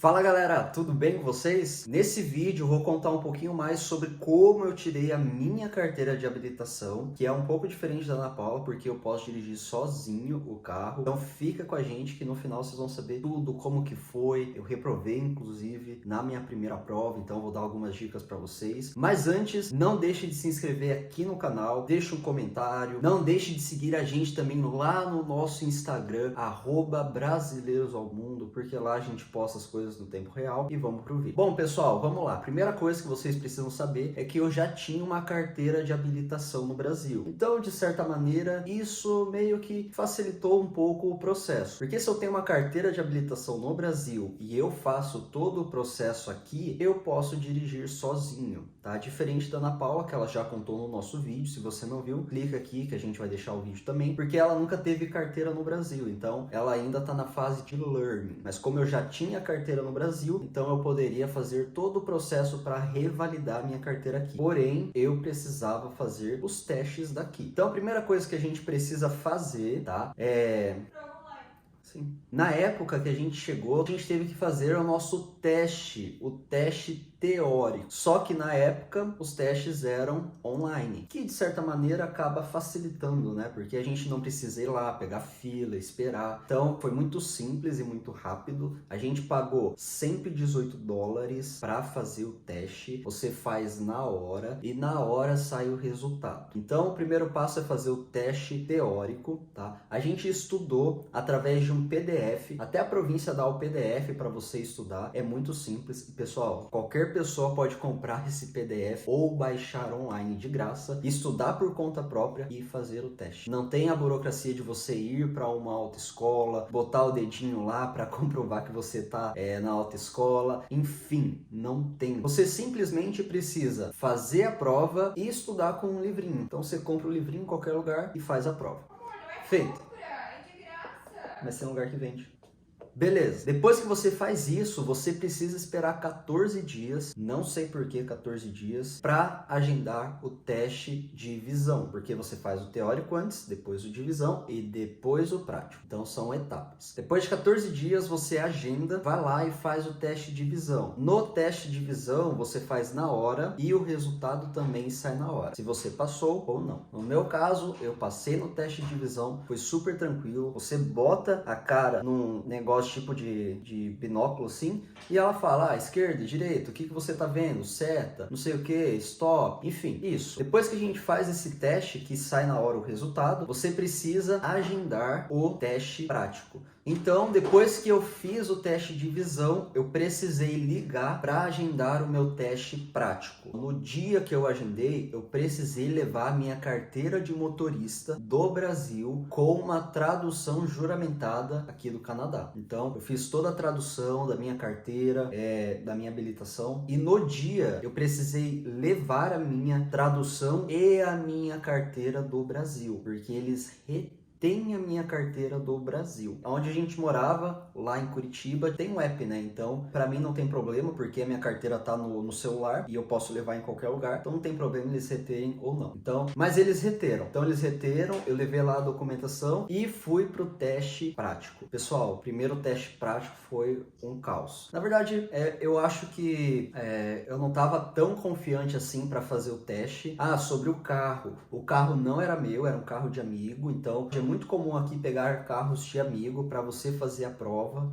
Fala galera, tudo bem com vocês? Nesse vídeo eu vou contar um pouquinho mais sobre como eu tirei a minha carteira de habilitação, que é um pouco diferente da Ana Paula, porque eu posso dirigir sozinho o carro. Então fica com a gente que no final vocês vão saber tudo, como que foi. Eu reprovei inclusive na minha primeira prova, então eu vou dar algumas dicas para vocês. Mas antes, não deixe de se inscrever aqui no canal, deixe um comentário, não deixe de seguir a gente também lá no nosso Instagram, @brasileirosalmundo, porque lá a gente posta as coisas no tempo real. E vamos pro vídeo. Bom pessoal, vamos lá. Primeira coisa que vocês precisam saber é que eu já tinha uma carteira de habilitação no Brasil. Então, de certa maneira, isso meio que facilitou um pouco o processo. Porque se eu tenho uma carteira de habilitação no Brasil e eu faço todo o processo aqui, eu posso dirigir sozinho, tá? Diferente da Ana Paula, que ela já contou no nosso vídeo. Se você não viu, clica aqui que a gente vai deixar o vídeo também, porque ela nunca teve carteira no Brasil, então ela ainda tá na fase de learning. Mas como eu já tinha carteira no Brasil, então eu poderia fazer todo o processo para revalidar minha carteira aqui. Porém, eu precisava fazer os testes daqui. Então a primeira coisa que a gente precisa fazer, tá? Sim. Na época que a gente chegou, a gente teve que fazer o nosso teste, o teste teórico. Só que na época os testes eram online, que de certa maneira acaba facilitando, né? Porque a gente não precisa ir lá, pegar fila, esperar. Então foi muito simples e muito rápido. A gente pagou $118 para fazer o teste. Você faz na hora e na hora sai o resultado. Então o primeiro passo é fazer o teste teórico, tá? A gente estudou através de um PDF, até a província dá o PDF para você estudar, é muito simples. E pessoal, qualquer pessoa pode comprar esse PDF ou baixar online de graça, estudar por conta própria e fazer o teste. Não tem a burocracia de você ir para uma autoescola, botar o dedinho lá para comprovar que você tá na autoescola, enfim, não tem. Você simplesmente precisa fazer a prova e estudar com um livrinho. Então você compra o livrinho em qualquer lugar e faz a prova. Feito. Mas tem um lugar que vende. Beleza, depois que você faz isso, você precisa esperar 14 dias, não sei por que 14 dias, para agendar o teste de visão, porque você faz o teórico antes, depois o de visão e depois o prático, então são etapas. Depois de 14 dias você agenda, vai lá e faz o teste de visão. No teste de visão você faz na hora e o resultado também sai na hora, se você passou ou não. No meu caso, eu passei no teste de visão, foi super tranquilo, você bota a cara num negócio tipo de binóculo assim, e ela fala, esquerda, direita, o que você tá vendo, seta, não sei o que, stop, enfim, isso. Depois que a gente faz esse teste, que sai na hora o resultado, você precisa agendar o teste prático. Então, depois que eu fiz o teste de visão, eu precisei ligar para agendar o meu teste prático. No dia que eu agendei, eu precisei levar minha carteira de motorista do Brasil com uma tradução juramentada aqui do Canadá. Então, eu fiz toda a tradução da minha carteira, da minha habilitação, e no dia eu precisei levar a minha tradução e a minha carteira do Brasil, porque eles tem a minha carteira do Brasil. Onde a gente morava, lá em Curitiba, tem um app, né? Então, pra mim não tem problema, porque a minha carteira tá no celular e eu posso levar em qualquer lugar. Então, não tem problema eles reterem ou não. Então, mas eles reteram. Então, eles reteram, eu levei lá a documentação e fui pro teste prático. Pessoal, o primeiro teste prático foi um caos. Na verdade, eu acho que eu não tava tão confiante assim pra fazer o teste. Sobre o carro. O carro não era meu, era um carro de amigo, então é muito comum aqui pegar carros de amigo para você fazer a prova.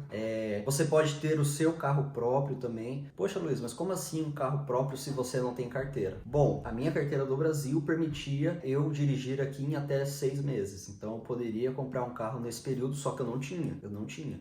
Você pode ter o seu carro próprio também. Poxa, Luiz, mas como assim um carro próprio se você não tem carteira? Bom, a minha carteira do Brasil permitia eu dirigir aqui em até 6 meses. Então eu poderia comprar um carro nesse período, só que eu não tinha.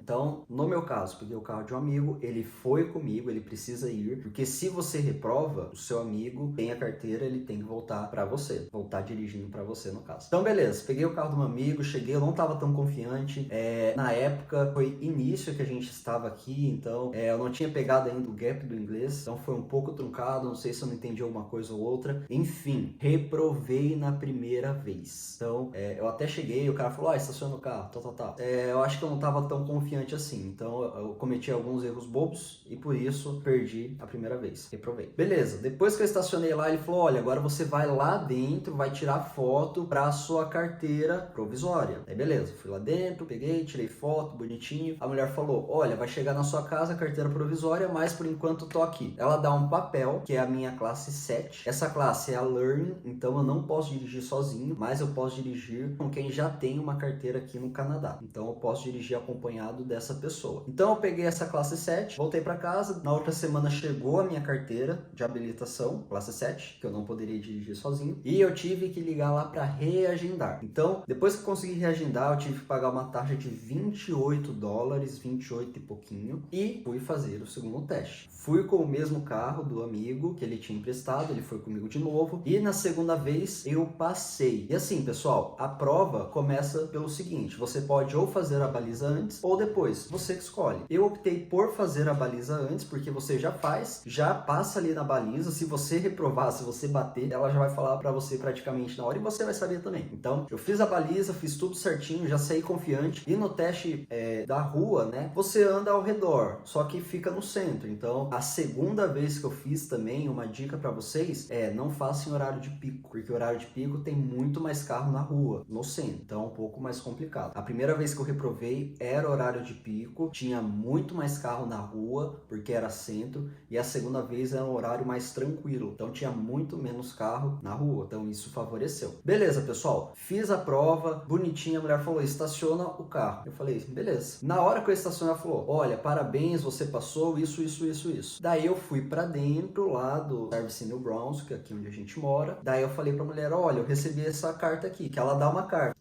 Então, no meu caso, peguei o carro de um amigo, ele foi comigo, ele precisa ir, porque se você reprova, o seu amigo tem a carteira, ele tem que voltar para você, voltar dirigindo para você no caso. Então beleza, peguei o carro do meu amigo, cheguei, eu não estava tão confiante, na época foi início que a gente estava aqui, então eu não tinha pegado ainda o gap do inglês, então foi um pouco truncado, não sei se eu não entendi alguma coisa ou outra, enfim, reprovei na primeira vez. Então eu até cheguei, o cara falou, estaciona o carro, tal. Eu acho que eu não estava tão confiante assim, então eu cometi alguns erros bobos e por isso perdi a primeira vez, reprovei. Beleza, depois que eu estacionei lá, ele falou, olha, agora você vai lá dentro, vai tirar foto para a sua carteira provisória. Aí beleza, fui lá dentro, peguei, tirei foto, bonitinho. A mulher falou, olha, vai chegar na sua casa a carteira provisória, mas por enquanto tô aqui. Ela dá um papel, que é a minha classe 7. Essa classe é a Learning, então eu não posso dirigir sozinho, mas eu posso dirigir com quem já tem uma carteira aqui no Canadá. Então eu posso dirigir acompanhado dessa pessoa. Então eu peguei essa classe 7, voltei para casa. Na outra semana chegou a minha carteira de habilitação, classe 7, que eu não poderia dirigir sozinho. E eu tive que ligar lá para reagendar. Então, depois que eu consegui reagendar, eu tive que pagar uma taxa de $28, 28 e pouquinho. E fui fazer o segundo teste. Fui com o mesmo carro do amigo que ele tinha emprestado, ele foi comigo de novo. E na segunda vez eu passei. E assim, pessoal, a prova começa pelo seguinte: você pode ou fazer a baliza antes ou depois, você que escolhe. Eu optei por fazer a baliza antes, porque você já faz, já passa ali na baliza. Se você reprovar, se você bater, ela já vai falar para você praticamente na hora e você vai saber também. Então, eu fiz a baliza, fiz tudo certinho, já saí confiante. E no teste da rua, né, você anda ao redor, só que fica no centro. Então, a segunda vez que eu fiz também, uma dica para vocês não faça em horário de pico, porque horário de pico tem muito mais carro na rua, no centro, então é um pouco mais complicado. A primeira vez que eu reprovei era horário de pico, tinha muito mais carro na rua, porque era centro, e a segunda vez era um horário mais tranquilo, então tinha muito menos carro na rua, então isso favoreceu. Beleza, pessoal, fiz a prova, bonitinha, a mulher falou, estaciona o carro. Eu falei, beleza. Na hora que eu estacionei, ela falou, olha, parabéns, você passou isso. Daí eu fui pra dentro lá do Service New Brunswick, aqui onde a gente mora. Daí eu falei pra mulher, olha, eu recebi essa carta aqui, que ela dá uma carta,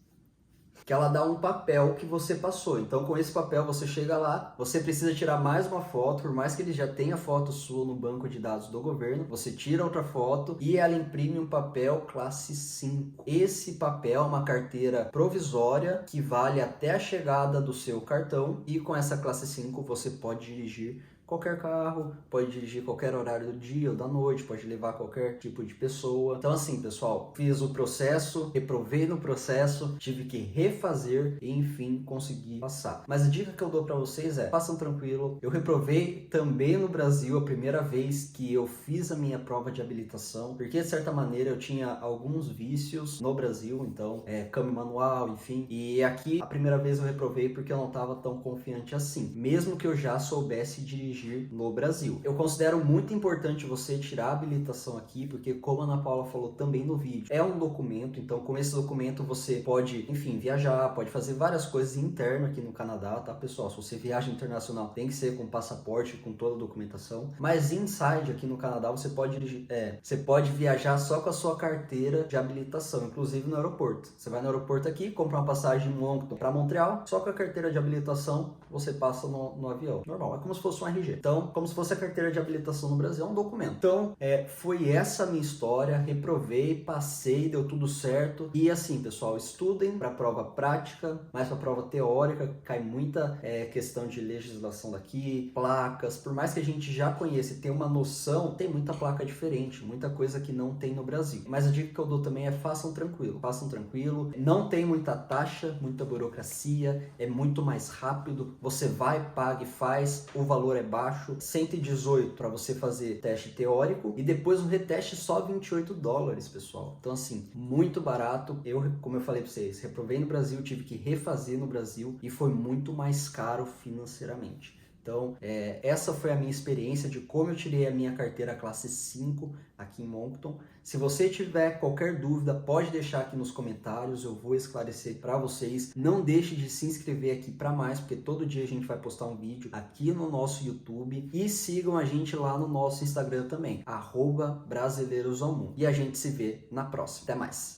que ela dá um papel que você passou. Então, com esse papel, você chega lá, você precisa tirar mais uma foto, por mais que ele já tenha foto sua no banco de dados do governo, você tira outra foto e ela imprime um papel classe 5. Esse papel é uma carteira provisória que vale até a chegada do seu cartão, e com essa classe 5 você pode dirigir qualquer carro, pode dirigir qualquer horário do dia ou da noite, pode levar qualquer tipo de pessoa. Então assim, pessoal, fiz o processo, reprovei no processo, tive que refazer e enfim consegui passar. Mas a dica que eu dou para vocês é, façam tranquilo. Eu reprovei também no Brasil a primeira vez que eu fiz a minha prova de habilitação, porque de certa maneira eu tinha alguns vícios no Brasil, então câmbio manual, enfim. E aqui a primeira vez eu reprovei porque eu não estava tão confiante assim, mesmo que eu já soubesse dirigir no Brasil. Eu considero muito importante você tirar a habilitação aqui, porque como a Ana Paula falou também no vídeo, é um documento, então com esse documento você pode, enfim, viajar, pode fazer várias coisas interno aqui no Canadá, tá, pessoal? Se você viaja internacional, tem que ser com passaporte, com toda a documentação, mas inside aqui no Canadá você pode dirigir, você pode viajar só com a sua carteira de habilitação, inclusive no aeroporto. Você vai no aeroporto aqui, compra uma passagem em Moncton para Montreal, só com a carteira de habilitação você passa no avião. Normal, é como se fosse um RG. Então, como se fosse a carteira de habilitação no Brasil, é um documento. Então, foi essa a minha história, reprovei, passei, deu tudo certo. E assim, pessoal, estudem para a prova prática, mas para a prova teórica, cai muita questão de legislação daqui, placas, por mais que a gente já conheça e tenha uma noção, tem muita placa diferente, muita coisa que não tem no Brasil. Mas a dica que eu dou também é façam tranquilo, não tem muita taxa, muita burocracia, é muito mais rápido, você vai, paga e faz, o valor é baixo, 118 para você fazer teste teórico e depois um reteste só $28, pessoal. Então assim, muito barato. Eu, como eu falei para vocês, reprovei no Brasil, tive que refazer no Brasil e foi muito mais caro financeiramente. Então, essa foi a minha experiência de como eu tirei a minha carteira classe 5 aqui em Moncton. Se você tiver qualquer dúvida, pode deixar aqui nos comentários, eu vou esclarecer para vocês. Não deixe de se inscrever aqui para mais, porque todo dia a gente vai postar um vídeo aqui no nosso YouTube. E sigam a gente lá no nosso Instagram também, @brasileirosaumun. E a gente se vê na próxima. Até mais!